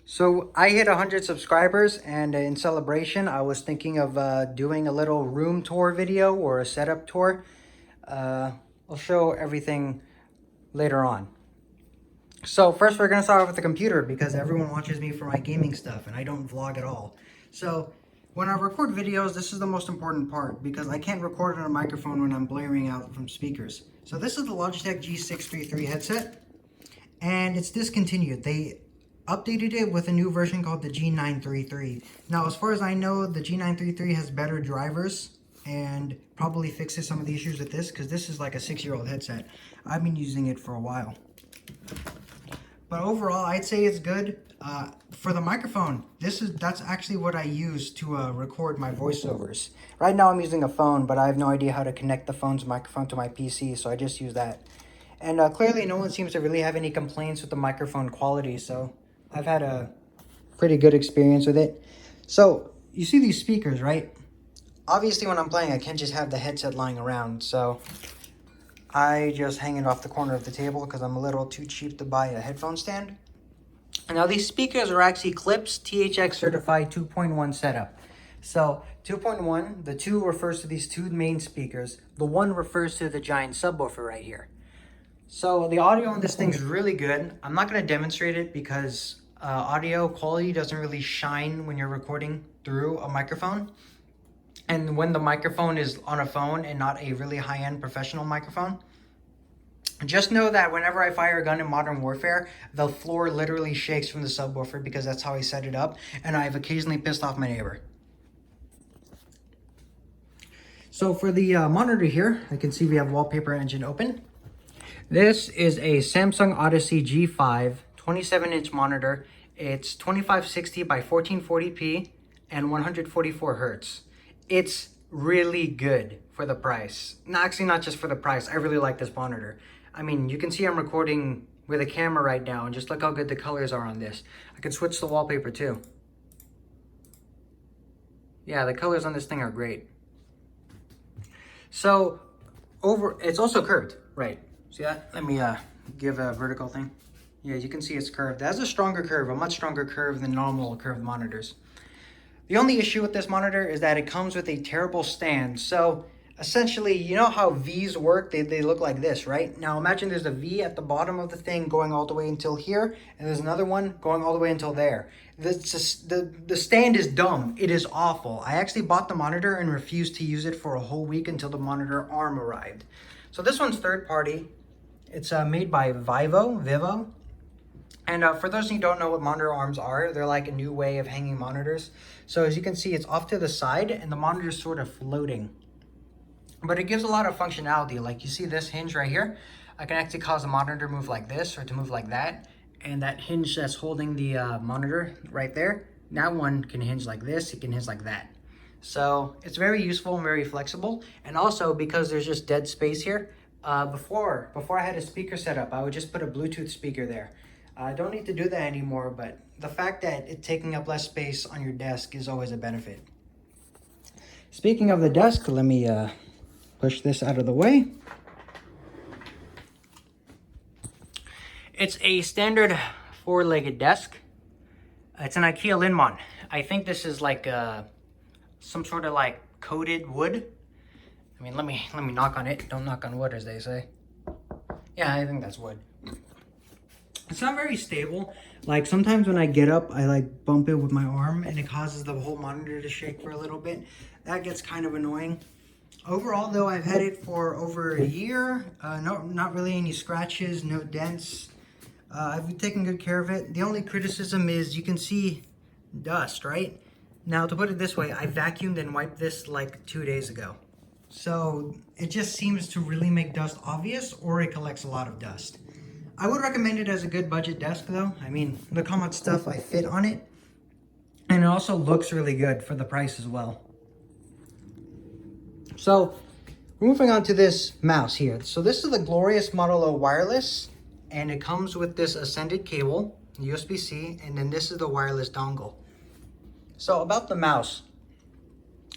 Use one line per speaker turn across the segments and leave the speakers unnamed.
So I hit 100 subscribers, and in celebration, I was thinking of doing a little room tour video or a setup tour. I'll show everything later on. So first we're going to start off with the computer because everyone watches me for my gaming stuff and I don't vlog at all. So when I record videos, this is the most important part because I can't record on a microphone when I'm blaring out from speakers. So this is the Logitech G633 headset, and it's discontinued. They updated it with a new version called the G933. Now, as far as I know, the G933 has better drivers and probably fixes some of the issues with this because this is like a 6-year-old headset. I've been using it for a while. But overall, I'd say it's good. For the microphone, that's actually what I use to record my voiceovers. Right now I'm using a phone, but I have no idea how to connect the phone's microphone to my PC, so I just use that. And clearly no one seems to really have any complaints with the microphone quality, so I've had a pretty good experience with it. So you see these speakers, right? Obviously when I'm playing, I can't just have the headset lying around, so I just hang it off the corner of the table because I'm a little too cheap to buy a headphone stand. And now these speakers are actually Klipsch THX certified 2.1 setup. So 2.1, the 2 refers to these two main speakers. The 1 refers to the giant subwoofer right here. So the audio on this thing is really good. I'm not going to demonstrate it because audio quality doesn't really shine when you're recording through a microphone. And when the microphone is on a phone and not a really high-end professional microphone. Just know that whenever I fire a gun in Modern Warfare, the floor literally shakes from the subwoofer because that's how I set it up. And I've occasionally pissed off my neighbor. So for the monitor here, I can see we have Wallpaper Engine open. This is a Samsung Odyssey G5 27-inch monitor. It's 2560 by 1440p and 144 hertz. It's really good for the price. No, actually not just for the price. I really like this monitor. I mean, you can see I'm recording with a camera right now, and just look how good the colors are on this. I can switch the wallpaper too. Yeah, the colors on this thing are great. So, it's also curved, right? See that? Let me give a vertical thing. Yeah, you can see it's curved. It has a stronger curve, a much stronger curve than normal curved monitors. The only issue with this monitor is that it comes with a terrible stand. So essentially, you know how V's work? They look like this, right? Now imagine there's a V at the bottom of the thing going all the way until here, and there's another one going all the way until there. The stand is dumb. It is awful. I actually bought the monitor and refused to use it for a whole week until the monitor arm arrived. So this one's third party. It's made by Vivo. And for those who don't know what monitor arms are, they're like a new way of hanging monitors. So as you can see, it's off to the side and the monitor is sort of floating. But it gives a lot of functionality. Like you see this hinge right here. I can actually cause the monitor to move like this or to move like that. And that hinge that's holding the monitor right there, that one can hinge like this, it can hinge like that. So it's very useful and very flexible. And also because there's just dead space here, before I had a speaker set up, I would just put a Bluetooth speaker there. I don't need to do that anymore, but the fact that it's taking up less space on your desk is always a benefit. Speaking of the desk, let me push this out of the way. It's a standard 4-legged desk. It's an IKEA Linmon. I think this is like some sort of like coated wood. I mean, let me knock on it. Don't knock on wood, as they say. Yeah, I think that's wood. It's not very stable. Like sometimes when I get up, I like bump it with my arm and it causes the whole monitor to shake for a little bit. That gets kind of annoying. Overall though, I've had it for over a year. Not really any scratches, no dents. I've taken good care of it. The only criticism is you can see dust, right? Now to put it this way, I vacuumed and wiped this like 2 days ago. So it just seems to really make dust obvious, or it collects a lot of dust. I would recommend it as a good budget desk though. I mean, look how much stuff I fit on it. And it also looks really good for the price as well. So, moving on to this mouse here. So this is the Glorious Model O wireless. And it comes with this Ascended cable, USB-C, and then this is the wireless dongle. So about the mouse.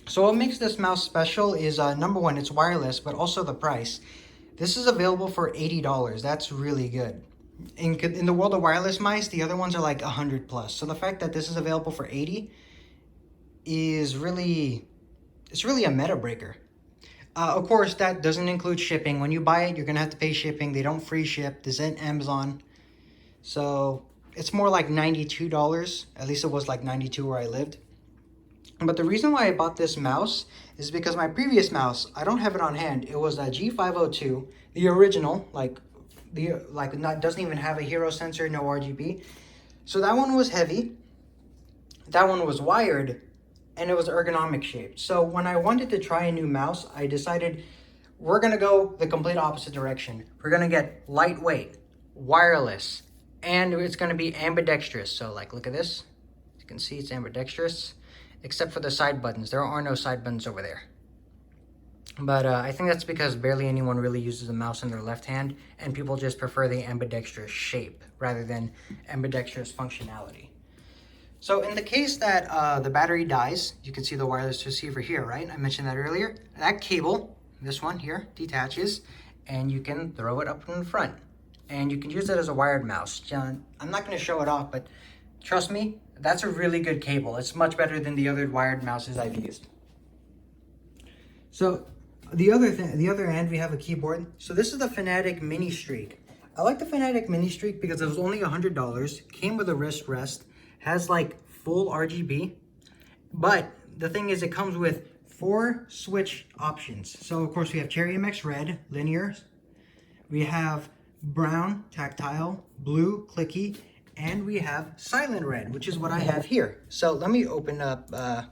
So what makes this mouse special is number one, it's wireless, but also the price. This is available for $80. That's really good. In the world of wireless mice, the other ones are like 100 plus. So the fact that this is available for 80 is really, it's really a meta breaker. Of course, that doesn't include shipping. When you buy it, you're gonna have to pay shipping. They don't free ship. This isn't Amazon. So it's more like $92. At least it was like 92 where I lived. But the reason why I bought this mouse is because my previous mouse, I don't have it on hand. It was a G502, the original, doesn't even have a hero sensor, no RGB. So that one was heavy. That one was wired, and it was ergonomic shaped. So when I wanted to try a new mouse, I decided we're gonna go the complete opposite direction. We're gonna get lightweight, wireless, and it's gonna be ambidextrous. So like, look at this. You can see it's ambidextrous, except for the side buttons. There are no side buttons over there. But I think that's because barely anyone really uses a mouse in their left hand, and people just prefer the ambidextrous shape rather than ambidextrous functionality. So in the case that the battery dies, you can see the wireless receiver here, right? I mentioned that earlier. That cable, this one here, detaches, and you can throw it up in the front. And you can use it as a wired mouse. I'm not going to show it off, but trust me, that's a really good cable. It's much better than the other wired mouses I've used. So the other end, we have a keyboard. So this is the Fnatic MiniStreak. I like the Fnatic MiniStreak because it was only $100, came with a wrist rest, has like full RGB, but the thing is it comes with 4 switch options. So of course we have Cherry MX Red, linear. We have brown, tactile, blue, clicky, and we have silent red, which is what I have here. So let me open up a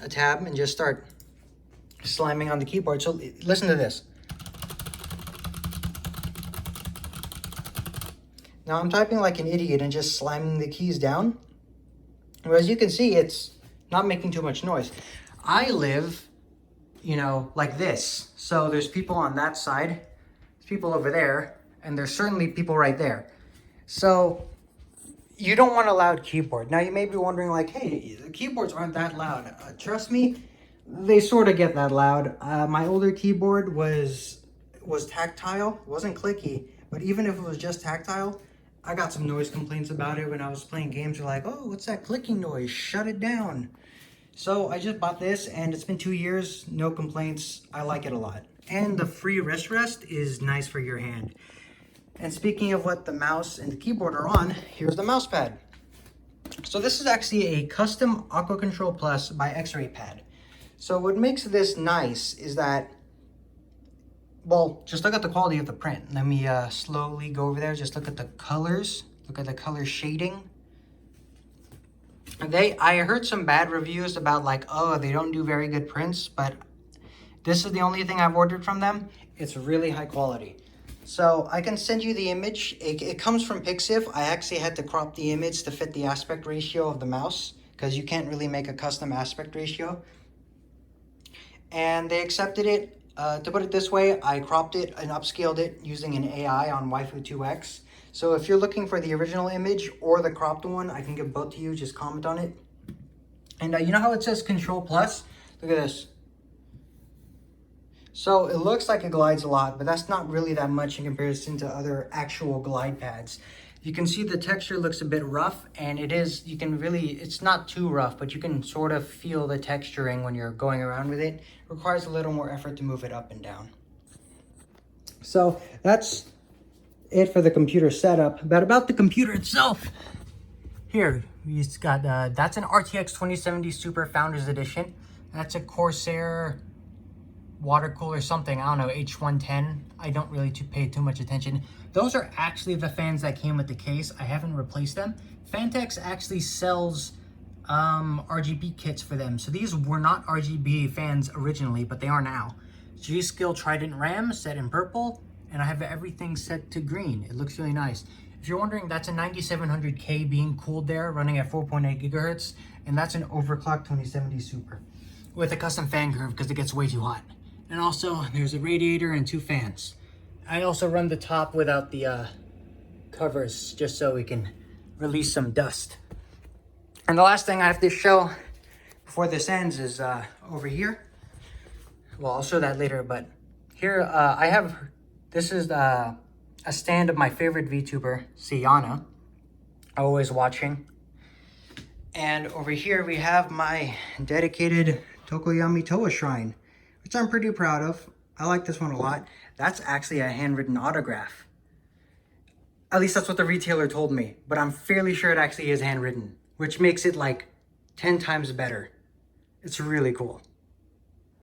tab and just start slamming on the keyboard. So listen to this. Now I'm typing like an idiot and just slamming the keys down. Well, as you can see, it's not making too much noise. I live, like this. So there's people on that side, there's people over there, and there's certainly people right there. So you don't want a loud keyboard. Now you may be wondering like, hey, the keyboards aren't that loud. Trust me, they sort of get that loud. My older keyboard was tactile, wasn't clicky, but even if it was just tactile, I got some noise complaints about it when I was playing games. They're like, oh, what's that clicking noise? Shut it down. So I just bought this and it's been 2 years, no complaints. I like it a lot. And the free wrist rest is nice for your hand. And speaking of what the mouse and the keyboard are on, here's the mouse pad. So this is actually a custom Aqua Control Plus by X-Ray pad. So what makes this nice is that, well, just look at the quality of the print. Let me slowly go over there. Just look at the colors. Look at the color shading. I heard some bad reviews about like, oh, they don't do very good prints, but this is the only thing I've ordered from them. It's really high quality. So I can send you the image. It comes from Pixiv. I actually had to crop the image to fit the aspect ratio of the mouse because you can't really make a custom aspect ratio. And they accepted it. To put it this way, I cropped it and upscaled it using an AI on Waifu 2X. So if you're looking for the original image or the cropped one, I can give both to you. Just comment on it. And you know how it says Control Plus? Look at this. So it looks like it glides a lot, but that's not really that much in comparison to other actual glide pads. You can see the texture looks a bit rough, and it's not too rough, but you can sort of feel the texturing when you're going around with it. It requires a little more effort to move it up and down. So that's it for the computer setup. But about the computer itself, here, we've got, that's an RTX 2070 Super Founders Edition. That's a Corsair water cooler something, I don't know, H110. I don't really pay too much attention. Those are actually the fans that came with the case. I haven't replaced them. Fantex actually sells RGB kits for them. So these were not RGB fans originally, but they are now. G-Skill Trident RAM set in purple, and I have everything set to green. It looks really nice. If you're wondering, that's a 9700K being cooled there, running at 4.8 gigahertz, and that's an overclocked 2070 Super with a custom fan curve because it gets way too hot. And also, there's a radiator and 2 fans. I also run the top without the covers, just so we can release some dust. And the last thing I have to show before this ends is over here. Well, I'll show that later, but here I have, this is the a stand of my favorite VTuber, Ciyana. Always watching. And over here we have my dedicated Tokuyami Toa Shrine, which I'm pretty proud of. I like this one a lot. That's actually a handwritten autograph. At least that's what the retailer told me, but I'm fairly sure it actually is handwritten, which makes it like 10 times better. It's really cool.